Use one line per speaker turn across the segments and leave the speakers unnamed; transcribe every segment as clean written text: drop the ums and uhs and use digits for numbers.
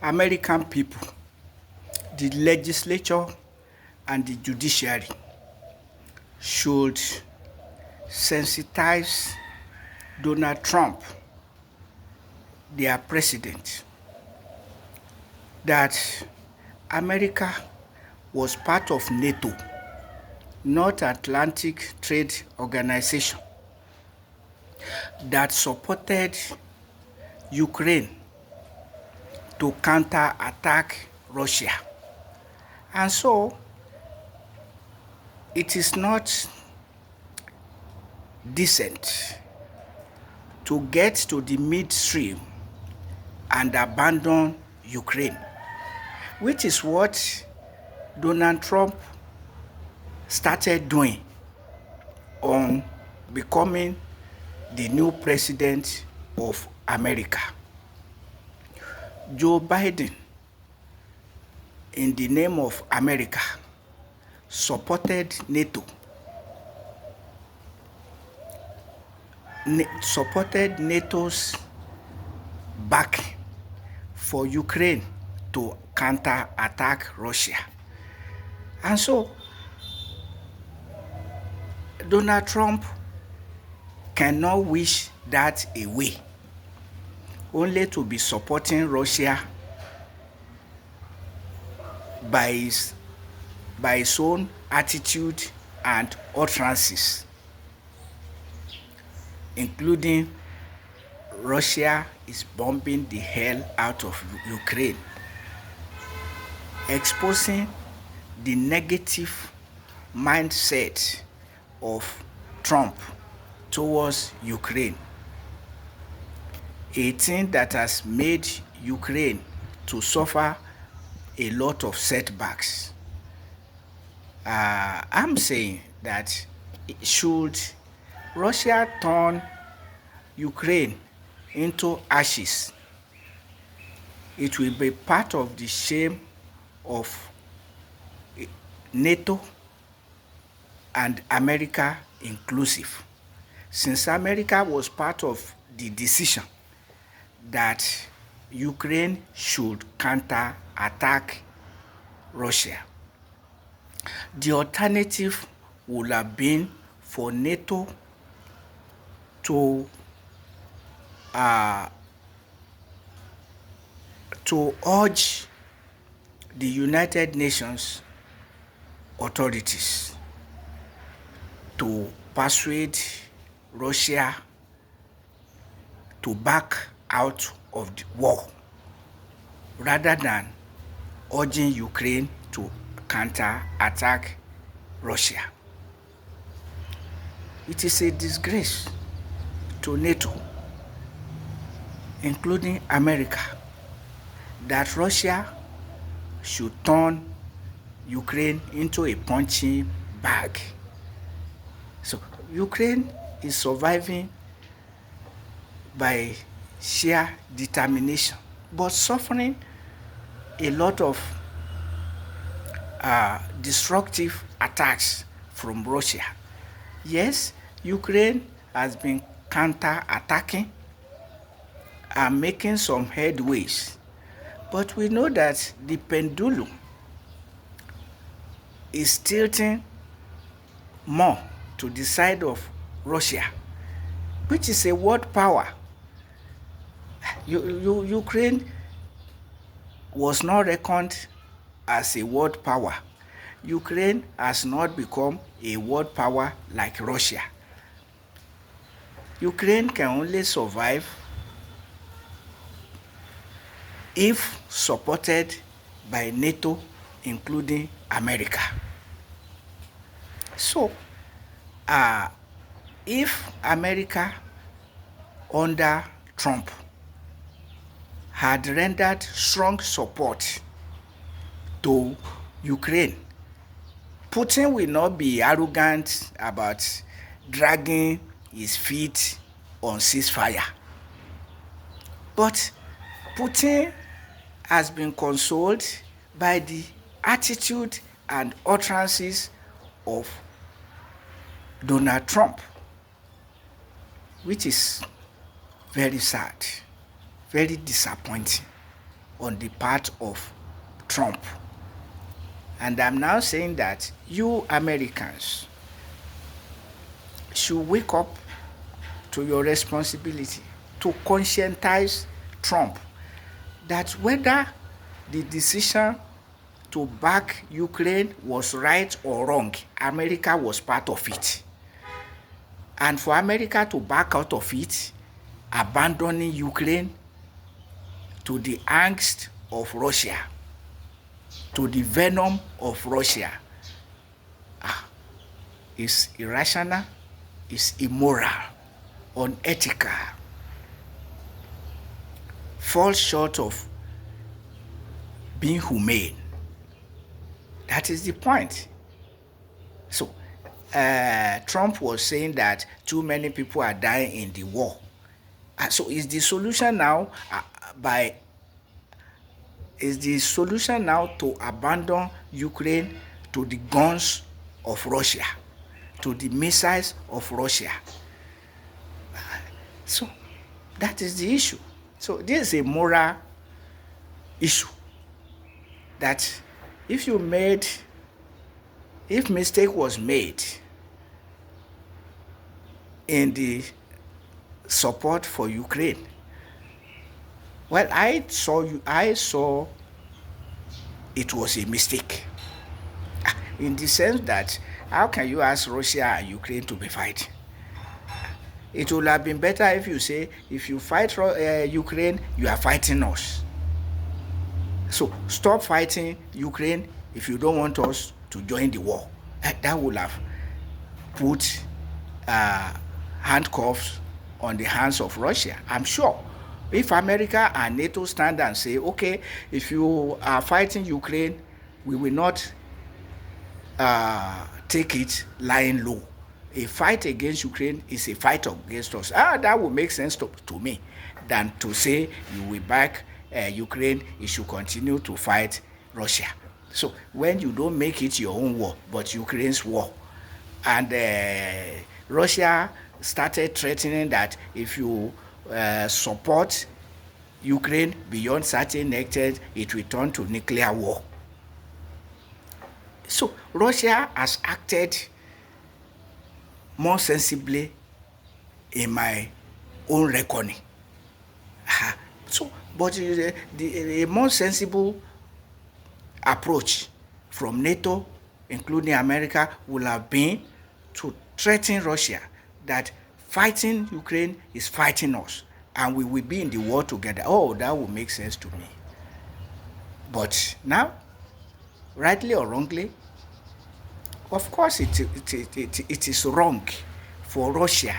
American people, the legislature and the judiciary should sensitize Donald Trump, their president, that America was part of NATO, North Atlantic Trade Organization, that supported Ukraine to counter-attack Russia. And so, it is not decent to get to the midstream and abandon Ukraine, which is what Donald Trump started doing on becoming the new president of America. Joe Biden, in the name of America, supported NATO, supported NATO's back for Ukraine to counter-attack Russia. And so, Donald Trump cannot wish that away, only to be supporting Russia by his own attitude and utterances, including Russia is bombing the hell out of Ukraine, exposing the negative mindset of Trump towards Ukraine, a thing that has made Ukraine to suffer a lot of setbacks. I'm saying that should Russia turn Ukraine into ashes, it will be part of the shame of NATO and America inclusive, since America was part of the decision that Ukraine should counter-attack Russia. The alternative would have been for NATO to urge the United Nations authorities to persuade Russia to back out of the war, rather than urging Ukraine to counter-attack Russia. It is a disgrace to NATO, including America, that Russia should turn Ukraine into a punching bag. So Ukraine is surviving by sheer determination, but suffering a lot of destructive attacks from Russia. Yes, Ukraine has been counter-attacking and making some headways, but we know that the pendulum is tilting more to the side of Russia, which is a world power. Ukraine was not reckoned as a world power. Ukraine has not become a world power like Russia. Ukraine can only survive if supported by NATO, including America. So, if America under Trump had rendered strong support to Ukraine, Putin will not be arrogant about dragging his feet on ceasefire. But Putin has been consoled by the attitude and utterances of Donald Trump, which is very sad, very disappointing. on the part of Trump. And I'm now saying that you Americans should wake up to your responsibility to conscientize Trump that whether the decision to back Ukraine was right or wrong, America was part of it. And for America to back out of it, abandoning Ukraine to the angst of Russia, to the venom of Russia, is irrational, is immoral, unethical, falls short of being humane. That is the point. So Trump was saying that too many people are dying in the war. So is the solution now to abandon Ukraine to the guns of Russia, to the missiles of Russia? So that is the issue. So this is a moral issue that if mistake was made in the support for Ukraine, well, I saw it was a mistake. In the sense that how can you ask Russia and Ukraine to be fighting? It would have been better if you say, if you fight Ukraine, you are fighting us. So stop fighting Ukraine if you don't want us to join the war. That would have put handcuffs on the hands of Russia. I'm sure if America and NATO stand and say, okay, if you are fighting Ukraine, we will not take it lying low. A fight against Ukraine is a fight against us. That would make sense to me than to say you will back Ukraine, you should continue to fight Russia. So when you don't make it your own war, but Ukraine's war, and Russia started threatening that if you support Ukraine beyond certain extent, it will turn to nuclear war. So Russia has acted more sensibly in my own reckoning. So, but a more sensible approach from NATO, including America, would have been to threaten Russia that fighting Ukraine is fighting us, and we will be in the war together. Oh, that would make sense to me. But now, rightly or wrongly, of course it is wrong for Russia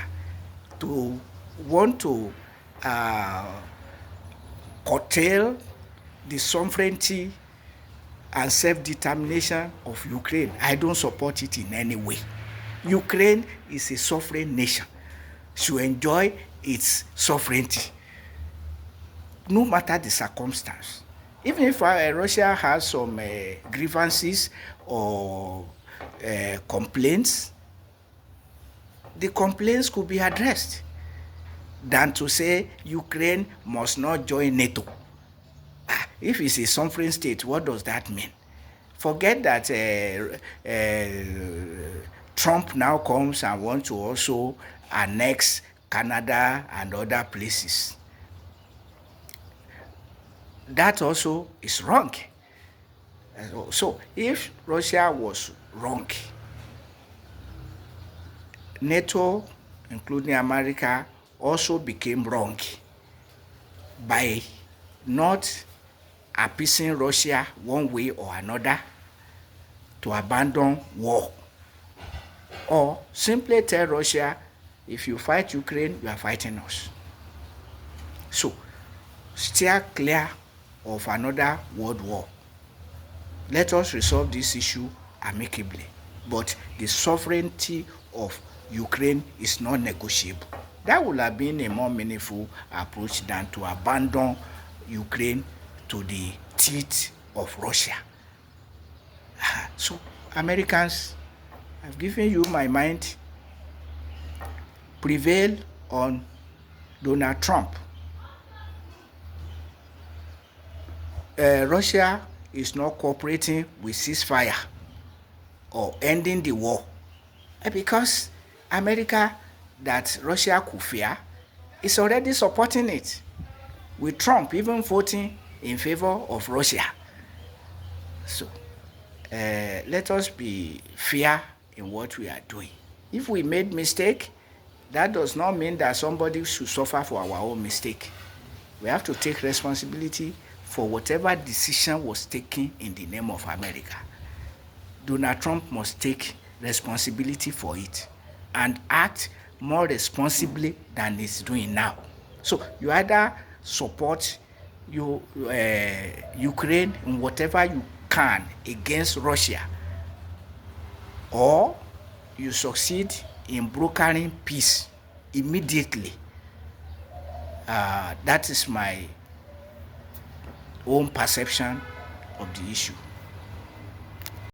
to want to curtail the sovereignty and self-determination of Ukraine. I don't support it in any way. Ukraine is a sovereign nation, should enjoy its sovereignty, no matter the circumstance. Even if Russia has some grievances or complaints, the complaints could be addressed than to say Ukraine must not join NATO. If it's a sovereign state, what does that mean? Forget that Trump now comes and wants to also annex Canada and other places. That also is wrong. So if Russia was wrong, NATO, including America, also became wrong by not appeasing Russia one way or another to abandon war, or simply tell Russia, if you fight Ukraine, you are fighting us. So steer clear of another world war. Let us resolve this issue amicably. But the sovereignty of Ukraine is not negotiable. That would have been a more meaningful approach than to abandon Ukraine to the teeth of Russia. So, Americans, I've given you my mind. Prevail on Donald Trump. Russia is not cooperating with ceasefire or ending the war, because America, that Russia could fear, is already supporting it, with Trump even voting in favor of Russia. So let us be fair in what we are doing. If we made mistake, that does not mean that somebody should suffer for our own mistake. We have to take responsibility for whatever decision was taken in the name of America. Donald Trump must take responsibility for it and act more responsibly than he's doing now. So you either support Ukraine in whatever you can against Russia, or you succeed in brokering peace immediately. That is my own perception of the issue.